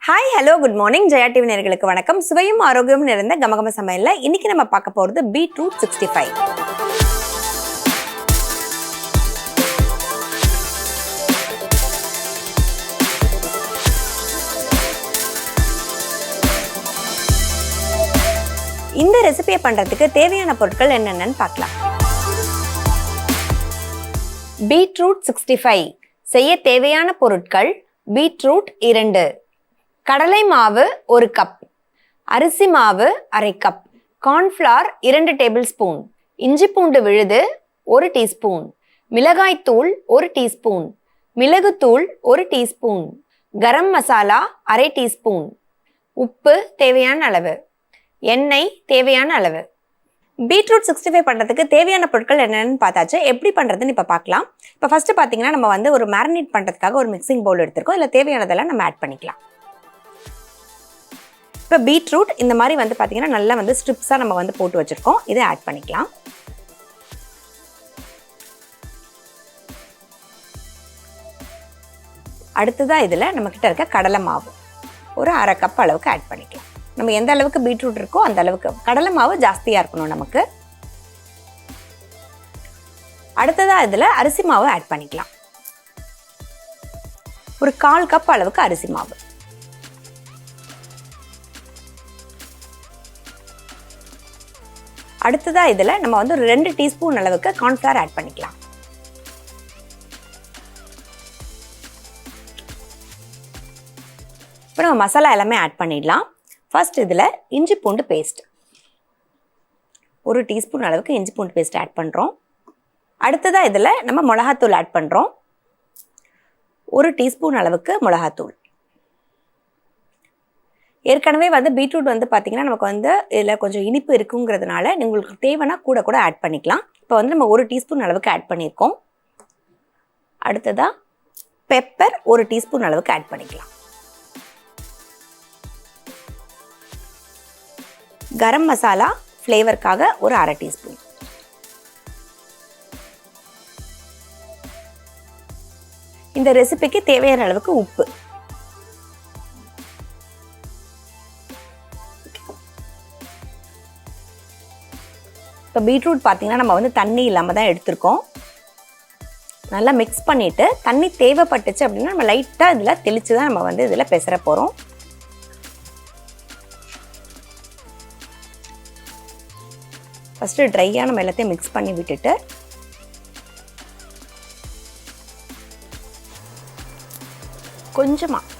Hi hello good morning Jaya TV நேயர்களுக்கு வணக்கம். சுவையும் ஆரோக்கியமும் நிறைந்த கமகம சமையல்ல இன்னைக்கு நம்ம பார்க்க போகிறது பீட்ரூட் 65. இந்த ரெசிபியை பண்றதுக்கு தேவையான பொருட்கள் என்னென்னு பார்க்கலாம். பீட்ரூட் 65 செய்ய தேவையான பொருட்கள்: பீட்ரூட் 2, கடலை மாவு 1 கப், அரிசி மாவு 1/2 கப், கார்ன்ஃப்ளவர் 2 டேபிள் ஸ்பூன், இஞ்சி பூண்டு விழுது 1 டீஸ்பூன், மிளகாய்த்தூள் 1 டீஸ்பூன், மிளகுத்தூள் 1 டீஸ்பூன், கரம் மசாலா 1/2 டீஸ்பூன், உப்பு தேவையான அளவு, எண்ணெய் தேவையான அளவு. பீட்ரூட் 65 பண்ணுறதுக்கு தேவையான பொருட்கள் என்னென்னு பார்த்தாச்சு. எப்படி பண்ணுறதுன்னு இப்போ பார்க்கலாம். இப்போ ஃபஸ்ட்டு பார்த்தீங்கன்னா நம்ம ஒரு மேரினேட் பண்ணுறதுக்காக ஒரு மிக்சிங் பவுல் எடுத்துருக்கோம். இதில் தேவையானதெல்லாம் நம்ம ஆட் பண்ணிக்கலாம். இப்போ பீட்ரூட் இந்த மாதிரி பார்த்தீங்கன்னா நல்லா ஸ்ட்ரிப்ஸாக நம்ம போட்டு வச்சுருக்கோம். இதை ஆட் பண்ணிக்கலாம். அடுத்ததாக இதில் நம்மக்கிட்ட இருக்க கடலை மாவு ஒரு 1/2 கப் அளவுக்கு ஆட் பண்ணிக்கலாம். நம்ம எந்த அளவுக்கு பீட்ரூட் இருக்கோ அந்த அளவுக்கு கடலை மாவு ஜாஸ்தியாக இருக்கணும் நமக்கு. அடுத்ததாக இதில் அரிசி மாவு ஆட் பண்ணிக்கலாம். ஒரு 1/4 கப் அளவுக்கு அரிசி மாவு. அடுத்ததாக இதில் நம்ம ஒரு 2 டீஸ்பூன் அளவுக்கு கார்ன்ஃப்ளவர் ஆட் பண்ணிக்கலாம். இப்போ நம்ம மசாலா எல்லாமே ஆட் பண்ணிடலாம். ஃபர்ஸ்ட் இதில் இஞ்சி பூண்டு பேஸ்ட் 1 டீஸ்பூன் அளவுக்கு இஞ்சி பூண்டு பேஸ்ட் ஆட் பண்ணுறோம். அடுத்ததாக இதில் நம்ம மிளகாத்தூள் ஆட் பண்ணுறோம். 1 டீஸ்பூன் அளவுக்கு மிளகாத்தூள். ஏற்கனவே பீட்ரூட் பார்த்தீங்கன்னா நமக்கு இதில் கொஞ்சம் இனிப்பு இருக்குங்கிறதுனால உங்களுக்கு தேவைன்னா கூட ஆட் பண்ணிக்கலாம். இப்போ நம்ம 1 டீஸ்பூன் அளவுக்கு ஆட் பண்ணியிருக்கோம். அடுத்ததாக பெப்பர் 1 டீஸ்பூன் அளவுக்கு ஆட் பண்ணிக்கலாம். கரம் மசாலா ஃப்ளேவருக்காக ஒரு 1/2 டீஸ்பூன். இந்த ரெசிபிக்கு தேவையான அளவுக்கு உப்பு. இப்போ பீட்ரூட் பார்த்தீங்கன்னா நம்ம தண்ணி இல்லாமல் தான் எடுத்திருக்கோம். நல்லா மிக்ஸ் பண்ணிவிட்டு தண்ணி தேவைப்பட்டுச்சு அப்படின்னா நம்ம லைட்டாக இதில் தெளித்து தான் நம்ம இதில் பெசற போகிறோம். ஃபஸ்ட்டு ட்ரையாக நம்ம எல்லாத்தையும் மிக்ஸ் பண்ணி விட்டுட்டு கொஞ்சமாக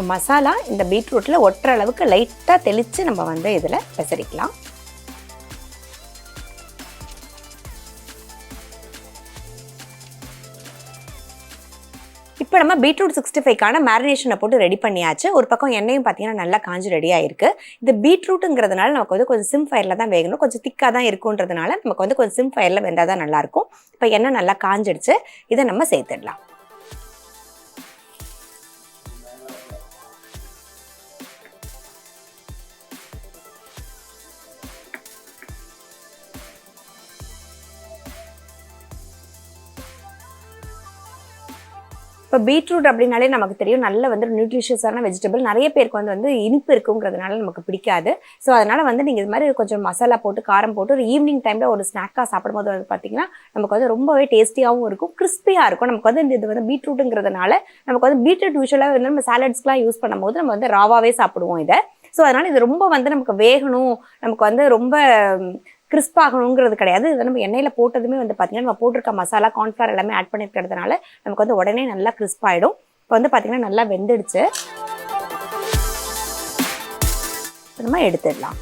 மசாலா இந்த பீட்ரூட்டில் ஒட்டுற அளவுக்கு லைட்டாக தெளித்து நம்ம இதில் பெசரிக்கலாம். இப்போ நம்ம பீட்ரூட் 65க்கான மேரினேஷனை போட்டு ரெடி பண்ணியாச்சு. ஒரு பக்கம் எண்ணெயும் பார்த்தீங்கன்னா நல்லா காஞ்சி ரெடியாக இருக்குது. இது பீட்ரூட்டுங்கிறதுனால நமக்கு கொஞ்சம் சிம் ஃபயரில் தான் வேகணும். கொஞ்சம் திக்காக தான் இருக்குன்றதுனால நமக்கு கொஞ்சம் சிம் ஃபயரில் வெந்தால் தான் நல்லாயிருக்கும். இப்போ எண்ணெய் நல்லா காஞ்சிடுச்சு. இதை நம்ம சேர்த்துடலாம். இப்போ பீட்ரூட் அப்படின்னாலே நமக்கு தெரியும் நல்ல நியூட்ரிஷியஸான வெஜிடபிள். நிறைய பேருக்கு இனிப்பு இருக்குங்கிறதுனால நமக்கு பிடிக்காது. ஸோ அதனால் நீங்கள் இது மாதிரி கொஞ்சம் மசாலா போட்டு காரம் போட்டு ஒரு ஈவினிங் டைமில் ஒரு ஸ்நாக்காக சாப்பிடும்போது பார்த்தீங்கன்னா நமக்கு ரொம்பவே டேஸ்டியாகவும் இருக்கும், கிறிஸ்பியாக இருக்கும். நமக்கு இது பீட்ரூட்டுங்கிறதுனால நமக்கு பீட்ரூட் யூஸ்வலாக நம்ம சாலட்ஸ்க்குலாம் யூஸ் பண்ணும்போது நம்ம ராவாவே சாப்பிடுவோம் இதை. ஸோ அதனால் இது ரொம்ப நமக்கு வேகணும், நமக்கு ரொம்ப கிறிஸ்பாகணுங்கிறது கிடையாது. இதை நம்ம எண்ணெயில் போட்டதுமே பார்த்தீங்கன்னா நம்ம போட்டிருக்க மசாலா கார்ன்ஃப்ளவர் எல்லாமே ஆட் பண்ணியிருக்கிறதுனால நமக்கு உடனே நல்லா கிறிஸ்பாயிடும். இப்போ பார்த்தீங்கன்னா நல்லா வெந்துடுச்சு. நம்ம எடுத்துடலாம்.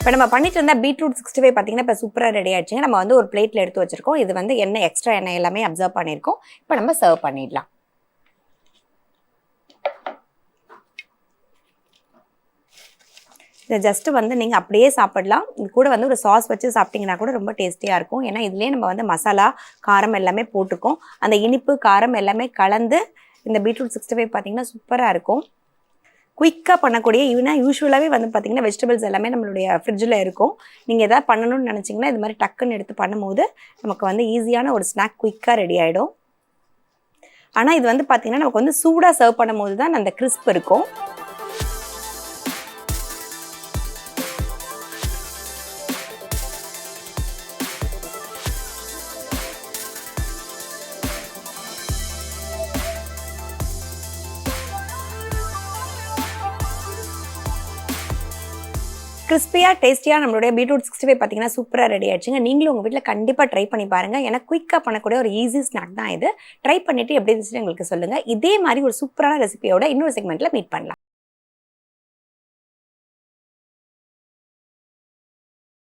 இப்போ நம்ம பண்ணிட்டு இருந்தால் பீட்ரூட் 65 பார்த்தீங்கன்னா இப்போ சூப்பராக ரெடி ஆகிடுச்சுங்க. நம்ம ஒரு பிளேட்டில் எடுத்து வச்சுருக்கோம். இது எண்ணெய் எக்ஸ்ட்ரா எண்ணெய் எல்லாமே அப்சர்வ் பண்ணியிருக்கோம். இப்போ நம்ம சர்வ் பண்ணிடலாம். இதை ஜஸ்ட்டு வந்து நீங்கள் அப்படியே சாப்பிடலாம். இது கூட வந்து ஒரு சாஸ் வச்சு சாப்பிட்டிங்கன்னா கூட ரொம்ப டேஸ்டியாக இருக்கும். ஏன்னா இதுலேயே நம்ம வந்து மசாலா காரம் எல்லாமே போட்டிருக்கோம். அந்த இனிப்பு காரம் எல்லாமே கலந்து இந்த பீட்ரூட் 65 பார்த்திங்கன்னா சூப்பராக இருக்கும். குயிக்காக பண்ணக்கூடிய யூஸ்வலாகவே வந்து பார்த்திங்கன்னா வெஜிடபிள்ஸ் எல்லாமே நம்மளுடைய ஃப்ரிட்ஜில் இருக்கும். நீங்கள் எதாவது பண்ணணும்னு நினச்சிங்கன்னா இது மாதிரி டக்குன்னு எடுத்து பண்ணும்போது நமக்கு வந்து ஈஸியான ஒரு ஸ்நாக் குயிக்காக ரெடி ஆகிடும். ஆனால் இது வந்து பார்த்திங்கன்னா நமக்கு வந்து சூடாக சர்வ் பண்ணும்போது தான் அந்த கிறிஸ்ப் இருக்கும். கிறிஸ்பியாக டேஸ்டியாக நம்மளுடைய பீட்ரூட் 65 பார்த்தீங்கன்னா சூப்பராக ரெடி ஆயிடுச்சுங்க. நீங்களும் உங்கள் வீட்டில் கண்டிப்பாக ட்ரை பண்ணி பாருங்கள். ஏன்னா குயிக்காக பண்ணக்கூடிய ஒரு ஈஸி ஸ்நாக் தான் இது. ட்ரை பண்ணிவிட்டு எப்படி இருந்துச்சுன்னு எங்களுக்கு சொல்லுங்கள். இதே மாதிரி ஒரு சூப்பரான ரெசிபியோட இன்னொரு செக்மெண்ட்டில் மீட் பண்ணலாம்.